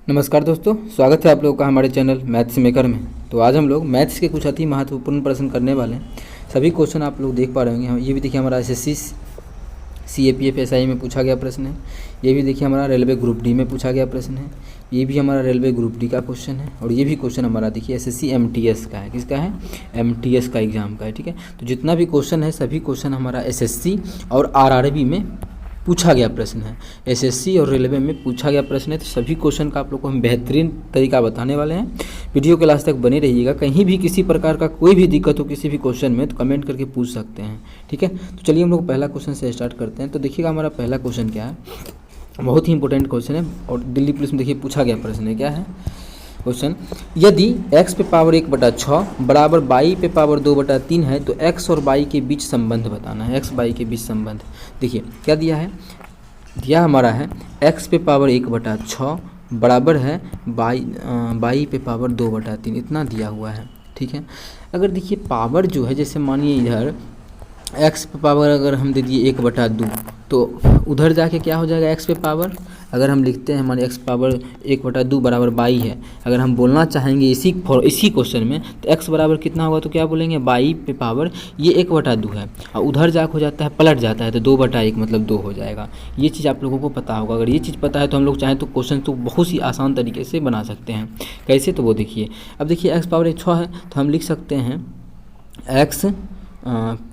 नमस्कार दोस्तों, स्वागत है आप लोगों का हमारे चैनल मैथ्स मेकर में। तो आज हम लोग मैथ्स के कुछ अति महत्वपूर्ण प्रश्न करने वाले हैं। सभी क्वेश्चन आप लोग देख पा रहे होंगे। ये भी देखिए हमारा एसएससी सीएपीएफ एसआई में पूछा गया प्रश्न है। ये भी देखिए हमारा रेलवे ग्रुप डी में पूछा गया प्रश्न है। ये भी हमारा रेलवे ग्रुप डी का क्वेश्चन है। और ये भी क्वेश्चन हमारा देखिए एसएससी एमटीएस का है। किसका है? एमटीएस का एग्जाम का है। ठीक है, तो जितना भी क्वेश्चन है सभी क्वेश्चन हमारा एसएससी और आरआरबी में पूछा गया प्रश्न है। एसएससी और रेलवे में पूछा गया प्रश्न है। तो सभी क्वेश्चन का आप लोग को हम बेहतरीन तरीका बताने वाले हैं। वीडियो के लास्ट तक बने रहिएगा। कहीं भी किसी प्रकार का कोई भी दिक्कत हो किसी भी क्वेश्चन में तो कमेंट करके पूछ सकते हैं। ठीक है, तो चलिए हम लोग पहला क्वेश्चन से स्टार्ट करते हैं। तो देखिएगा हमारा पहला क्वेश्चन क्या है, बहुत ही इंपॉर्टेंट क्वेश्चन है और दिल्ली पुलिस में देखिए पूछा गया प्रश्न है। क्या है क्वेश्चन? यदि x पे पावर 1/6 बराबर y पे पावर 2/3 है तो x और y के बीच संबंध बताना है। x y के बीच संबंध देखिए क्या दिया है। दिया हमारा है x पे पावर 1/6 बराबर है y पे पावर 2/3, इतना दिया हुआ है। ठीक है, अगर देखिए पावर जो है, जैसे मानिए इधर x पे पावर अगर हम दे दिए 1/2 तो उधर जाके क्या हो जाएगा x पे पावर, अगर हम लिखते हैं हमारे x पावर 1/2 बराबर y है। अगर हम बोलना चाहेंगे इसी क्वेश्चन में तो x बराबर कितना होगा तो क्या बोलेंगे, y पे पावर ये 1/2 है और उधर जाके हो जाता है पलट जाता है तो 2/1 मतलब 2 हो जाएगा। ये चीज़ आप लोगों को पता होगा। अगर ये चीज़ पता है तो हम लोग चाहें तो क्वेश्चन तो बहुत ही आसान तरीके से बना सकते हैं। कैसे, तो वो देखिए। अब देखिए x पावर 6 है तो हम लिख सकते हैं x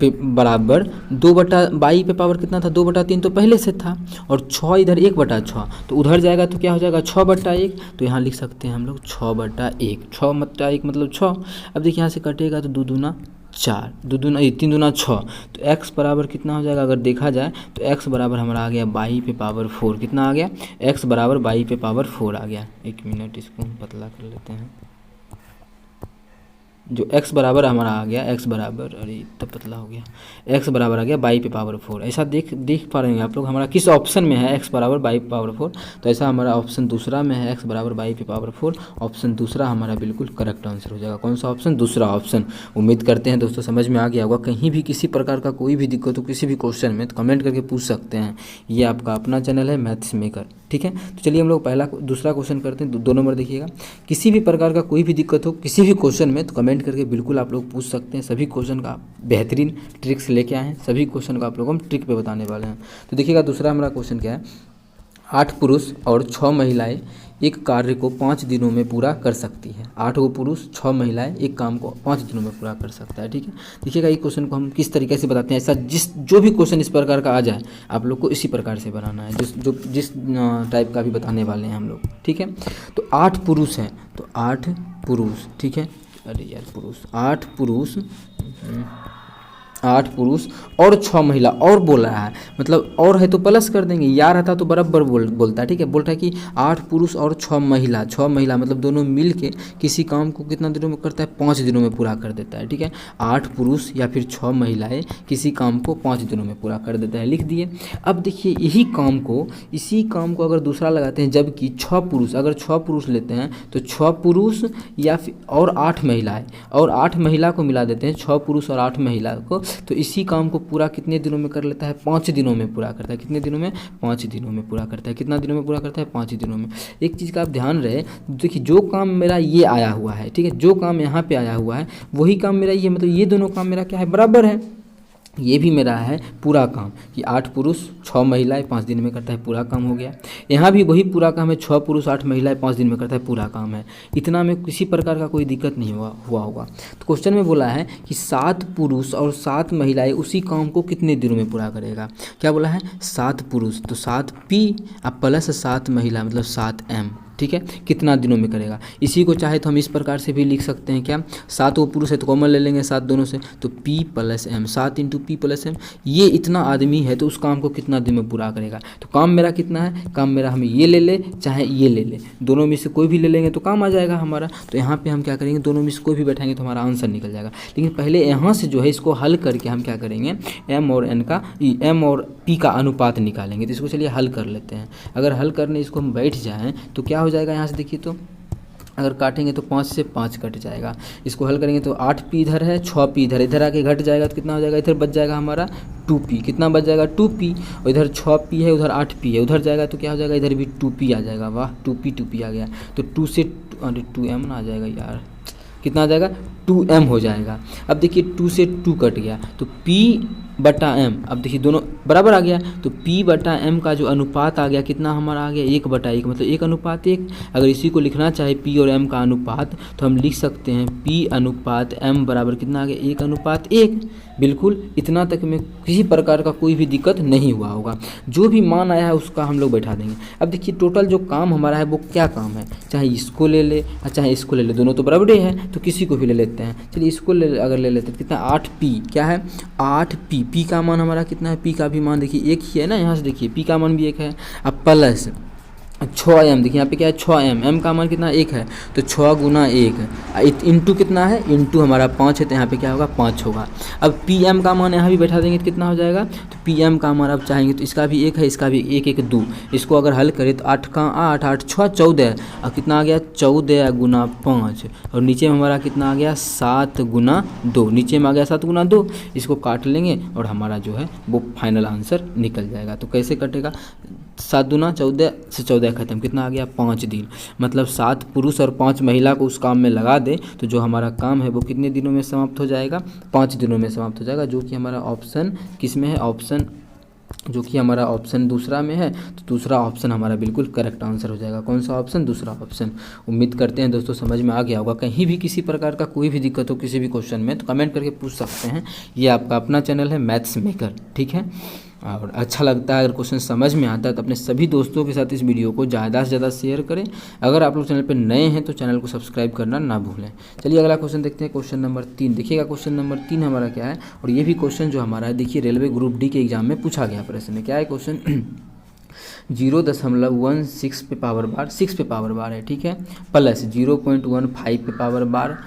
पे बराबर 2/y पे पावर कितना था, 2/3 तो पहले से था और 6 इधर 1/6 तो उधर जाएगा तो क्या हो जाएगा 6/1। तो यहाँ लिख सकते हैं हम लोग 6/1। 6/1 मतलब 6। अब देखिए यहाँ से कटेगा तो 2 दूना 4, 3 दूना 6 तो x बराबर कितना हो जाएगा। अगर देखा जाए तो x बराबर हमारा आ गया y पे पावर 4। कितना आ गया? x बराबर y पे पावर 4 आ गया। एक मिनट इसको हम पतला कर लेते हैं। जो x बराबर हमारा आ गया, x बराबर, अरे इतना पतला हो गया, x बराबर आ गया y पे पावर 4। ऐसा देख पा रहे हैं आप लोग हमारा किस ऑप्शन में है x बराबर y पे पावर 4। तो ऐसा हमारा ऑप्शन दूसरा में है, x बराबर y पे पावर 4। ऑप्शन दूसरा हमारा बिल्कुल करेक्ट आंसर हो जाएगा। कौन सा ऑप्शन? दूसरा ऑप्शन। उम्मीद करते हैं दोस्तों समझ में आ गया होगा। कहीं भी किसी प्रकार का कोई भी दिक्कत हो किसी भी क्वेश्चन में तो कमेंट करके पूछ सकते हैं। ये आपका अपना चैनल है मैथ्स मेकर। ठीक है, तो चलिए हम लोग दूसरा क्वेश्चन करते हैं। 2 नंबर देखिएगा। किसी भी प्रकार का कोई भी दिक्कत हो किसी भी क्वेश्चन में तो कमेंट करके बिल्कुल आप लोग पूछ सकते हैं। सभी क्वेश्चन का बेहतरीन ट्रिक्स लेके आए हैं। सभी क्वेश्चन का आप लोग हम ट्रिक पे बताने वाले हैं। तो देखिएगा दूसरा हमारा क्वेश्चन क्या है। 8 पुरुष और 6 महिलाएं एक कार्य को 5 दिनों में पूरा कर सकती है। 8 पुरुष 6 महिलाएं एक काम को 5 दिनों में पूरा कर सकता है। ठीक है, देखिएगा ये क्वेश्चन को हम किस तरीके से बताते हैं। ऐसा जो भी क्वेश्चन इस प्रकार का आ जाए आप लोग को इसी प्रकार से बनाना है, जिस टाइप का भी बताने वाले हैं हम लोग। ठीक है, तो 8 पुरुष हैं तो 8 पुरुष, ठीक है, अरे यार पुरुष, 8 पुरुष 8 पुरुष और 6 महिला और बोल रहा है, मतलब और है तो प्लस कर देंगे, या रहता तो बराबर बोलता है। ठीक है, बोल रहा है कि 8 पुरुष और 6 महिला, 6 महिला मतलब दोनों मिल के किसी काम को कितना दिनों में करता है, 5 दिनों में पूरा कर देता है। ठीक है, 8 पुरुष या फिर 6 महिलाएं किसी काम को 5 दिनों में पूरा कर देता है, लिख दिए। अब देखिए इसी काम को अगर दूसरा लगाते हैं, जबकि 6 पुरुष, अगर 6 पुरुष लेते हैं तो 6 पुरुष या फिर और 8 महिलाएं और 8 महिला को मिला देते हैं, 6 पुरुष और 8 महिला को, तो इसी काम को पूरा कितने दिनों में कर लेता है, 5 दिनों में पूरा करता है। कितने दिनों में? 5 दिनों में पूरा करता है। कितना दिनों में पूरा करता है? 5 दिनों में। एक चीज़ का आप ध्यान रहे, देखिए जो काम मेरा ये आया हुआ है, ठीक है, जो काम यहाँ पे आया हुआ है वही काम मेरा ये, मतलब ये दोनों काम मेरा क्या है, बराबर है। ये भी मेरा है पूरा काम कि 8 पुरुष 6 महिलाएं 5 दिन में करता है, पूरा काम हो गया। यहाँ भी वही पूरा काम है, 6 पुरुष 8 महिलाएं 5 दिन में करता है, पूरा काम है। इतना में किसी प्रकार का कोई दिक्कत नहीं हुआ होगा। तो क्वेश्चन में बोला है कि 7 पुरुष और 7 महिलाएं उसी काम को कितने दिनों में पूरा करेगा। क्या बोला है? 7 पुरुष तो 7P अब प्लस 7 महिला मतलब 7M। ठीक है, कितना दिनों में करेगा। इसी को चाहे तो हम इस प्रकार से भी लिख सकते हैं, क्या, 7 वो पुरुष है तो कॉमन ले लेंगे 7 दोनों से, तो P + M, 7 × P + M। ये इतना आदमी है तो उस काम को कितना दिन में पूरा करेगा। तो काम मेरा कितना है, काम मेरा हमें ये ले ले चाहे ये ले ले, दोनों में से कोई भी ले लेंगे तो काम आ जाएगा हमारा। तो यहाँ पे हम क्या करेंगे, दोनों में से कोई भी बैठाएंगे तो हमारा आंसर निकल जाएगा। लेकिन पहले यहाँ से जो है इसको हल करके हम क्या करेंगे, M और P का अनुपात निकालेंगे। तो इसको चलिए हल कर लेते हैं। अगर हल करने इसको हम बैठ जाएँ तो क्या हो जाएगा, यहाँ से देखिए तो अगर काटेंगे तो 5 से 5 कट जाएगा। इसको हल करेंगे तो 8p इधर है, 6p इधर, इधर आके घट जाएगा तो कितना हो जाएगा, इधर बच जाएगा हमारा 2p। कितना बच जाएगा 2p, और इधर 6p है, उधर 8p है, उधर जाएगा तो क्या हो जाएगा, इधर भी 2p आ जाएगा। वाह 2p आ गया। तो 2 से 2m ना आ जाएगा यार, कितना आ जाएगा 2m हो जाएगा। अब देखिए 2 से 2 कट गया तो p बटा m, अब देखिए दोनों बराबर आ गया तो p बटा m का जो अनुपात आ गया कितना हमारा आ गया 1/1, मतलब 1:1। अगर इसी को लिखना चाहे p और m का अनुपात तो हम लिख सकते हैं p अनुपात m बराबर कितना आ गया 1:1। बिल्कुल इतना तक में किसी प्रकार का कोई भी दिक्कत नहीं हुआ होगा। जो भी मान आया है उसका हम लोग बैठा देंगे। अब देखिए टोटल जो काम हमारा है वो क्या काम है, चाहे इसको ले ले और चाहे इसको ले ले, दोनों तो बराबर ही है तो किसी को भी ले लेते हैं। चलिए इसको अगर ले लेते हैं कितना 8p, क्या है 8p, p का मान हमारा कितना है, p का भी मान देखिए 1 ही है ना, यहाँ से देखिए p का मान भी 1 है। अब प्लस 6m, देखिए यहाँ पे क्या है 6m, m का मान कितना 1 है तो 6 गुना 1 इंटू कितना है, इंटू हमारा 5 है तो यहाँ पे क्या होगा 5 होगा। अब pm का मान यहाँ भी बैठा देंगे तो कितना हो जाएगा, तो pm का मान अब चाहेंगे तो इसका भी 1 है, इसका भी 1 1 2, इसको अगर हल करें तो 8 का 8 8 6 14, और कितना आ गया 14 गुना 5, और नीचे में हमारा कितना आ गया 7 गुना 2, नीचे में आ गया 7 गुना 2। इसको काट लेंगे और हमारा जो है वो फाइनल आंसर निकल जाएगा। तो कैसे कटेगा, 7 दूना 14 से 14 ख़त्म, कितना आ गया 5 दिन, मतलब 7 पुरुष और 5 महिला को उस काम में लगा दे तो जो हमारा काम है वो कितने दिनों में समाप्त हो जाएगा, 5 दिनों में समाप्त हो जाएगा। जो कि हमारा ऑप्शन किस में है, ऑप्शन जो कि हमारा ऑप्शन दूसरा में है, तो दूसरा ऑप्शन हमारा बिल्कुल करेक्ट आंसर हो जाएगा। कौन सा ऑप्शन, दूसरा ऑप्शन। उम्मीद करते हैं दोस्तों समझ में आ गया होगा। कहीं भी किसी प्रकार का कोई भी दिक्कत हो किसी भी क्वेश्चन में तो कमेंट करके पूछ सकते हैं। ये आपका अपना चैनल है मैथ्स मेकर, ठीक है। और अच्छा लगता है अगर क्वेश्चन समझ में आता है तो अपने सभी दोस्तों के साथ इस वीडियो को ज़्यादा से ज़्यादा शेयर करें। अगर आप लोग चैनल पर नए हैं तो चैनल को सब्सक्राइब करना ना भूलें। चलिए अगला क्वेश्चन देखते हैं, क्वेश्चन नंबर 3। देखिएगा क्वेश्चन नंबर 3 हमारा क्या है, और ये भी क्वेश्चन जो हमारा है देखिए रेलवे ग्रुप डी के एग्जाम में पूछा गया प्रश्न में। क्या है क्वेश्चन 0.16 पे पावर बार, 6 पे पावर बार है, ठीक है, प्लस 0.15 पे पावर बार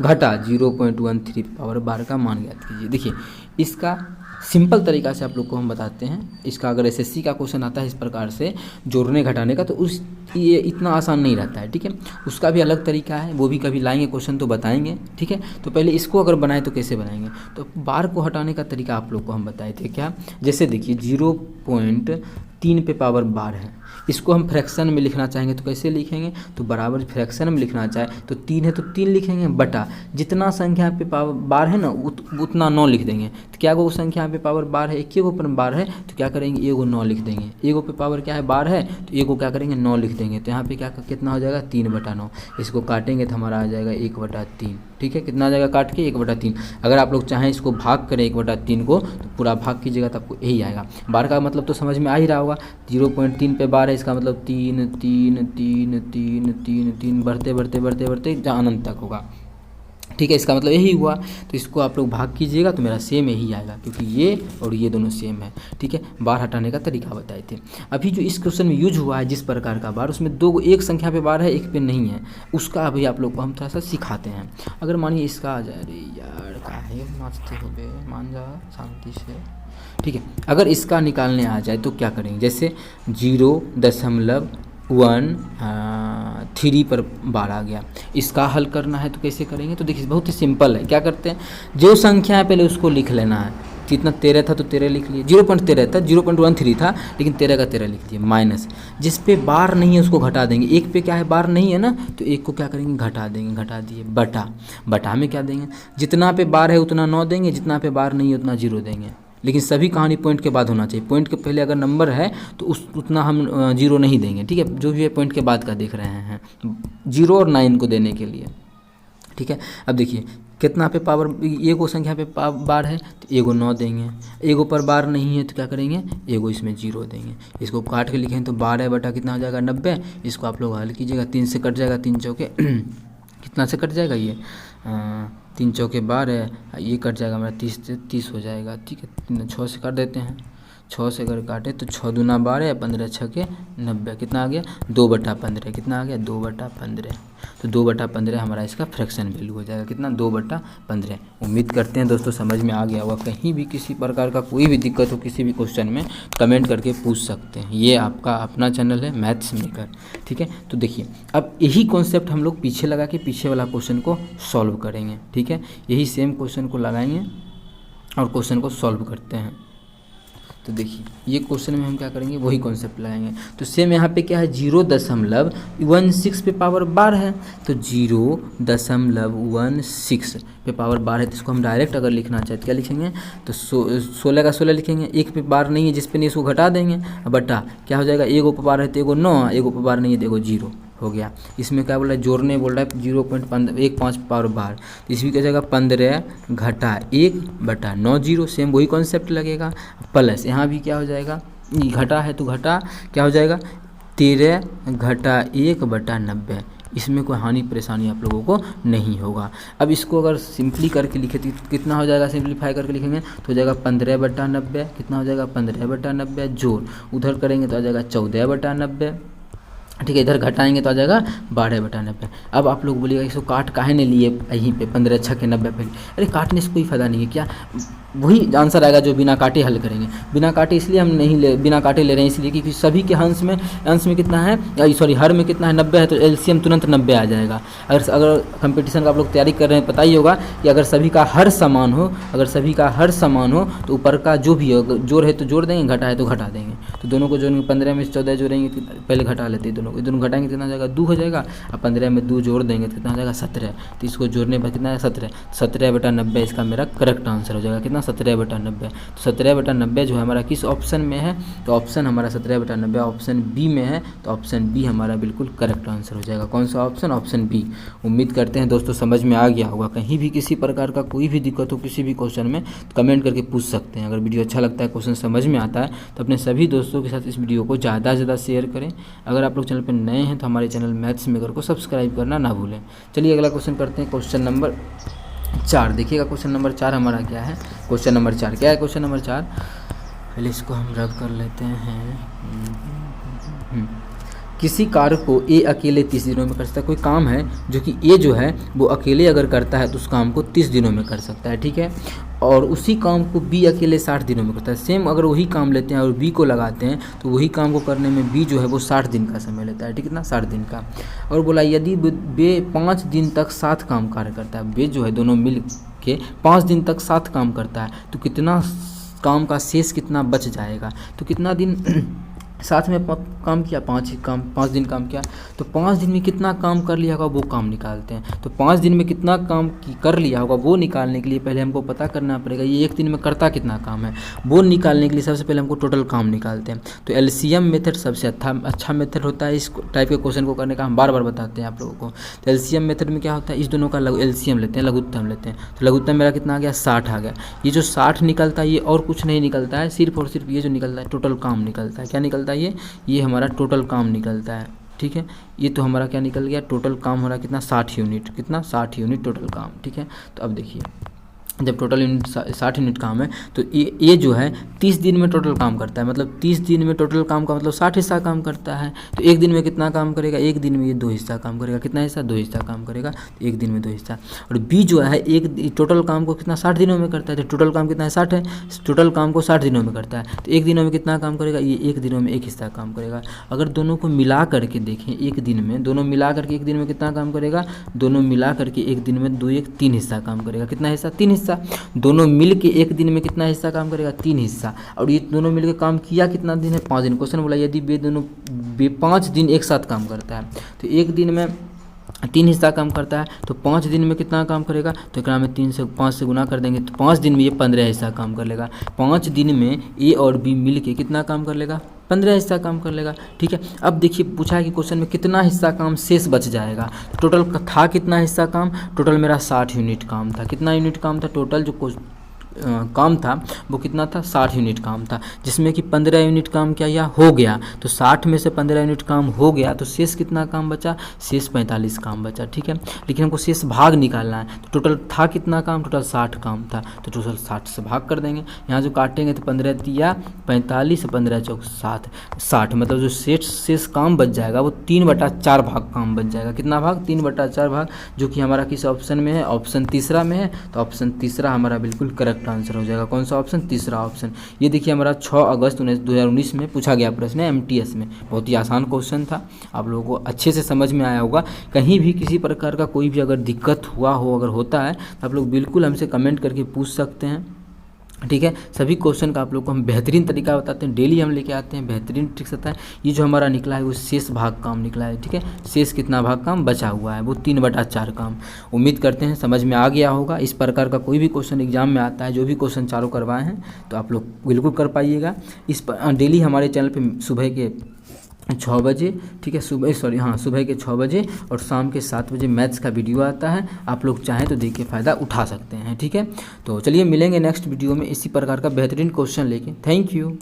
घटा 0.13 पे पावर बार का मान ज्ञात कीजिए। देखिए इसका सिंपल तरीका से आप लोग को हम बताते हैं। इसका अगर एसएससी का क्वेश्चन आता है इस प्रकार से जोड़ने घटाने का तो ये इतना आसान नहीं रहता है, ठीक है। उसका भी अलग तरीका है, वो भी कभी लाएंगे क्वेश्चन तो बताएंगे, ठीक है। तो पहले इसको अगर बनाए तो कैसे बनाएंगे, तो बार को हटाने का तरीका आप लोग को हम बताए थे। क्या, जैसे देखिए 0.3 पे पावर बार है, इसको हम फ्रैक्शन में लिखना चाहेंगे तो कैसे लिखेंगे, तो बराबर फ्रैक्शन में लिखना चाहे तो 3 है तो 3 लिखेंगे, बटा जितना संख्या पे पावर बार है ना उतना 9 लिख देंगे। तो क्या वो संख्या पे पावर बार है, एक ही पर बार है तो क्या करेंगे एगो 9 लिख देंगे। एगो पे पावर क्या है बार है तो एगो क्या करेंगे 9 लिख देंगे। तो यहाँ पे क्या कितना हो जाएगा 3/9। इसको काटेंगे तो हमारा आ जाएगा 1/3, ठीक है। कितना आ जाएगा काट के 1/3। अगर आप लोग चाहें इसको भाग करें 1/3 को तो पूरा भाग कीजिएगा तो आपको यही आएगा। बार का मतलब तो समझ में आ ही रहा होगा, 0.3 पे बार है इसका मतलब 3 3 3 3 3 3 बढ़ते बढ़ते बढ़ते बढ़ते जहाँ अनंत तक होगा, ठीक है। इसका मतलब यही हुआ। तो इसको आप लोग भाग कीजिएगा तो मेरा सेम यही आएगा, क्योंकि ये और ये दोनों सेम है, ठीक है। बार हटाने का तरीका बताए थे। अभी जो इस क्वेश्चन में यूज हुआ है जिस प्रकार का बार, उसमें एक संख्या पे बार है एक पे नहीं है, उसका अभी आप लोग को हम थोड़ा सा सिखाते हैं। अगर मानिए इसका आ जाए, अरे यार काहे नाचते हो बे, मान जा शांति से, ठीक है। अगर इसका निकालने आ जाए तो क्या करेंगे, जैसे 0.13 पर बार आ गया, इसका हल करना है तो कैसे करेंगे, तो देखिए बहुत ही सिंपल है। क्या करते हैं, जो संख्या है पहले उसको लिख लेना है। जितना 13 था तो 13 लिख लिए, 0.13 था, 0.13 था लेकिन 13 का 13 लिख दिए, माइनस जिस पे बार नहीं है उसको घटा देंगे। एक पे क्या है बार नहीं है ना तो एक को क्या करेंगे घटा देंगे, घटा दिए, बटा में क्या देंगे, जितना पे बार है उतना 9 देंगे, जितना पे बार नहीं है उतना 0 देंगे। लेकिन सभी कहानी पॉइंट के बाद होना चाहिए, पॉइंट के पहले अगर नंबर है तो उतना हम 0 नहीं देंगे, ठीक है। जो भी है पॉइंट के बाद का देख रहे हैं 0 और 9 को देने के लिए, ठीक है। अब देखिए कितना पे पावर, एगो संख्या पे बार है तो एगो 9 देंगे, एगो पर बार नहीं है तो क्या करेंगे एगो इसमें 0 देंगे। इसको काट के लिखें तो 12 बटा कितना हो जाएगा 90। इसको आप लोग हल कीजिएगा, 3 से कट जाएगा, 3 चौके कितना से कट जाएगा ये 3 चौके 12, ये कट जाएगा हमारा 30 हो जाएगा, ठीक है। 6 से काट देते हैं 6 से अगर काटे तो 6 दूना 12, 15 छके 90, कितना आ गया 2/15, कितना आ गया 2/15। तो 2/15 हमारा इसका फ्रैक्शन वैल्यू हो जाएगा, कितना 2/15। उम्मीद करते हैं दोस्तों समझ में आ गया होगा। कहीं भी किसी प्रकार का कोई भी दिक्कत हो किसी भी क्वेश्चन में कमेंट करके पूछ सकते हैं। ये आपका अपना चैनल है मैथ्स मेकर, ठीक है। तो देखिए अब यही कॉन्सेप्ट हम लोग पीछे लगा के पीछे वाला क्वेश्चन को सॉल्व करेंगे, ठीक है। यही सेम क्वेश्चन को लगाएंगे और क्वेश्चन को सॉल्व करते हैं। तो देखिए ये क्वेश्चन में हम क्या करेंगे, वही कॉन्सेप्ट लगाएंगे। तो सेम यहाँ पे क्या है 0.16 पे पावर 12 है, तो 0.16 पे पावर 12 है। तो इसको हम डायरेक्ट अगर लिखना चाहते क्या लिखेंगे, तो 16 का 16 लिखेंगे, एक पे बार नहीं है जिस पे नहीं इसको घटा देंगे, बटा क्या हो जाएगा, एगो पे बार है तो एगो 9, एगो पे बार नहीं है तो एगो 0 हो गया। इसमें क्या बोल रहा है, जोड़ने बोल रहा है 0.15 पावर बार, तो इसमें क्या जाएगा 15 घटा 1/9 0, सेम वही कॉन्सेप्ट लगेगा। प्लस यहाँ भी क्या हो जाएगा, घटा है तो घटा क्या हो जाएगा 13 घटा 1/90। इसमें कोई हानि परेशानी आप लोगों को नहीं होगा। अब इसको अगर सिंपली करके लिखे तो कितना हो जाएगा, सिंपलीफाई करके लिखेंगे तो हो जाएगा 15/90, कितना हो जाएगा 15/90, जोड़ उधर करेंगे तो आ जाएगा 14/90, ठीक है। इधर घटाएंगे तो आ जाएगा 12/90। अब आप लोग बोलिएगा इसको काट काहे नहीं लिए यहीं पे 15 छके 90 पे, अरे काटने से कोई फ़ायदा नहीं है क्या, वही आंसर आएगा जो बिना काटे हल करेंगे। बिना काटे इसलिए हम नहीं ले, बिना काटे ले रहे हैं इसलिए क्योंकि सभी के अंश में कितना है, सॉरी हर में कितना है 90 है, तो एलसीएम तुरंत 90 आ जाएगा। अगर कंपटीशन का आप लोग तैयारी कर रहे हैं पता ही होगा कि अगर सभी का हर समान हो, तो ऊपर का जो भी हो जोड़ है तो जोड़ देंगे, घटा है तो घटा देंगे। तो दोनों को जोड़ेंगे, 15 में 14 जोड़ेंगे, पहले घटा लेते हैं दोनों घटाएंगे कितना हो जाएगा 2 हो जाएगा, और 15 में 2 जोड़ देंगे तो कितना हो जाएगा 17। तो इसको जोड़ने पर कितना है 17/90 इसका मेरा करेक्ट आंसर हो जाएगा, कितना 17/90। तो 17/90 जो है हमारा किस ऑप्शन में है, तो ऑप्शन हमारा 17/90 ऑप्शन बी में है, तो ऑप्शन बी हमारा बिल्कुल करेक्ट आंसर हो जाएगा। कौन सा ऑप्शन, ऑप्शन बी। उम्मीद करते हैं दोस्तों समझ में आ गया होगा। कहीं भी किसी प्रकार का कोई भी दिक्कत हो किसी भी क्वेश्चन में तो कमेंट करके पूछ सकते हैं। अगर वीडियो अच्छा लगता है, क्वेश्चन समझ में आता है तो अपने सभी दोस्तों के साथ इस वीडियो को ज़्यादा से ज़्यादा शेयर करें। अगर आप लोग चैनल पर नए हैं तो हमारे चैनल मैथ्स मेकर को सब्सक्राइब करना ना भूलें। चलिए अगला क्वेश्चन करते हैं, क्वेश्चन नंबर 4। देखिएगा क्वेश्चन नंबर 4 हमारा क्या है। क्वेश्चन नंबर 4 क्या है, क्वेश्चन नंबर 4 पहले इसको हम रब कर लेते हैं। किसी कार्य को ए अकेले 30 दिनों में कर सकता है। कोई काम है जो कि ए जो है वो अकेले अगर करता है तो उस काम को 30 दिनों में कर सकता है, ठीक है। और उसी काम को बी अकेले 60 दिनों में करता है। सेम अगर वही काम लेते हैं और बी को लगाते हैं तो वही काम को करने में बी जो है वो 60 दिन का समय लेता है, ठीक है ना, 60 दिन का। और बोला यदि बे 5 दिन तक 7 काम कार्य करता है, बे जो है दोनों मिल के 5 दिन तक 7 काम करता है, तो कितना काम का शेष कितना बच जाएगा। तो कितना दिन साथ में काम किया, 5 दिन काम किया, तो 5 दिन में कितना काम कर लिया होगा वो काम निकालते हैं। तो 5 दिन में कितना काम कर लिया होगा वो निकालने के लिए पहले हमको पता करना पड़ेगा ये एक दिन में करता कितना काम है। वो निकालने के लिए सबसे पहले हमको टोटल काम निकालते हैं। तो एलसीएम मेथड सबसे अच्छा मेथड होता है इस टाइप के क्वेश्चन को करने का, हम बार बार बताते हैं आप लोगों को। तो एलसीएम मेथड में क्या होता है, इस दोनों का एलसीएम लेते हैं, लघुत्तम लेते हैं। तो लघुत्तम मेरा कितना आ गया 60 आ गया। ये जो 60 निकलता है ये और कुछ नहीं निकलता है, सिर्फ और सिर्फ ये जो निकलता है टोटल काम निकलता है। क्या निकलता है, ये हमारा टोटल काम निकलता है, ठीक है। ये तो हमारा क्या निकल गया, टोटल काम हो रहा है कितना 60 यूनिट, कितना 60 यूनिट टोटल काम, ठीक है। तो अब देखिए जब टोटल यूनिट 60 यूनिट काम है तो ये जो है 30 दिन में टोटल काम करता है, मतलब 30 दिन में टोटल काम का मतलब 60 हिस्सा काम करता है। तो एक दिन में कितना काम करेगा, एक दिन में ये 2 हिस्सा काम करेगा। कितना हिस्सा, 2 हिस्सा काम करेगा, तो एक दिन में 2 हिस्सा। और बी जो है एक टोटल काम को कितना 60 दिनों में करता है। तो टोटल काम कितना है 60 है, टोटल काम को 60 दिनों में करता है। तो एक दिनों में कितना काम करेगा, ये एक दिनों में 1 हिस्सा काम करेगा। अगर दोनों को मिला करके देखें एक दिन में, दोनों मिला करके एक दिन में कितना काम करेगा, दोनों मिला करके एक दिन में 2 1 3 हिस्सा काम करेगा। कितना हिस्सा, 3 हिस्सा। दोनों मिल के एक दिन में कितना हिस्सा काम करेगा, 3 हिस्सा। और ये दोनों मिल के काम किया कितना दिन है, 5 दिन। क्वेश्चन बोला यदि वे दोनों 5 दिन एक साथ काम करता है, तो एक दिन में 3 हिस्सा काम करता है, तो 5 दिन में कितना काम करेगा, तो एकरा में 3 से 5 से गुना कर देंगे तो 5 दिन में ये 15 हिस्सा काम कर लेगा। 5 दिन में ए और बी मिल के कितना काम कर लेगा, 15 हिस्सा काम कर लेगा, ठीक है। अब देखिए पूछा है कि क्वेश्चन में कितना हिस्सा काम शेष बच जाएगा। टोटल था कितना हिस्सा काम, टोटल मेरा 60 यूनिट काम था। कितना यूनिट काम था टोटल, जो काम था वो कितना था, 60 यूनिट काम था, जिसमें कि 15 यूनिट काम क्या या हो गया। तो 60 में से 15 यूनिट काम हो गया तो शेष कितना काम बचा, शेष 45 काम बचा। ठीक है, लेकिन हमको शेष भाग निकालना है। तो टोटल था कितना काम, टोटल 60 काम था, तो टोटल 60 से भाग कर देंगे। यहाँ जो काटेंगे तो 15 तिया 45, 15 चौक 60, मतलब जो शेष काम बच जाएगा वो 3/4 भाग काम बच जाएगा। कितना भाग, 3/4 भाग, जो कि हमारा किस ऑप्शन में है, ऑप्शन तीसरा में है। तो ऑप्शन तीसरा हमारा बिल्कुल करेक्ट आंसर हो जाएगा। कौन सा ऑप्शन, तीसरा ऑप्शन। ये देखिए हमारा 6 अगस्त 2019 में पूछा गया प्रश्न है MTS में। बहुत ही आसान क्वेश्चन था, आप लोगों को अच्छे से समझ में आया होगा। कहीं भी किसी प्रकार का कोई भी अगर दिक्कत हुआ हो, अगर होता है तो आप लोग बिल्कुल हमसे कमेंट करके पूछ सकते हैं। ठीक है, सभी क्वेश्चन का आप लोग को हम बेहतरीन तरीका बताते हैं, डेली हम लेके आते हैं, बेहतरीन ट्रिक्स आता है। ये जो हमारा निकला है वो शेष भाग काम निकला है। ठीक है, शेष कितना भाग काम बचा हुआ है, वो 3/4 काम। उम्मीद करते हैं समझ में आ गया होगा। इस प्रकार का कोई भी क्वेश्चन एग्जाम में आता है, जो भी क्वेश्चन चारों करवाए हैं तो आप लोग बिल्कुल कर पाइएगा। इस पर डेली हमारे चैनल पर सुबह के 6 बजे, ठीक है, सुबह के 6 बजे और शाम के 7 बजे मैथ्स का वीडियो आता है। आप लोग चाहें तो देख के फ़ायदा उठा सकते हैं। ठीक है, तो चलिए मिलेंगे नेक्स्ट वीडियो में इसी प्रकार का बेहतरीन क्वेश्चन लेके। Thank you.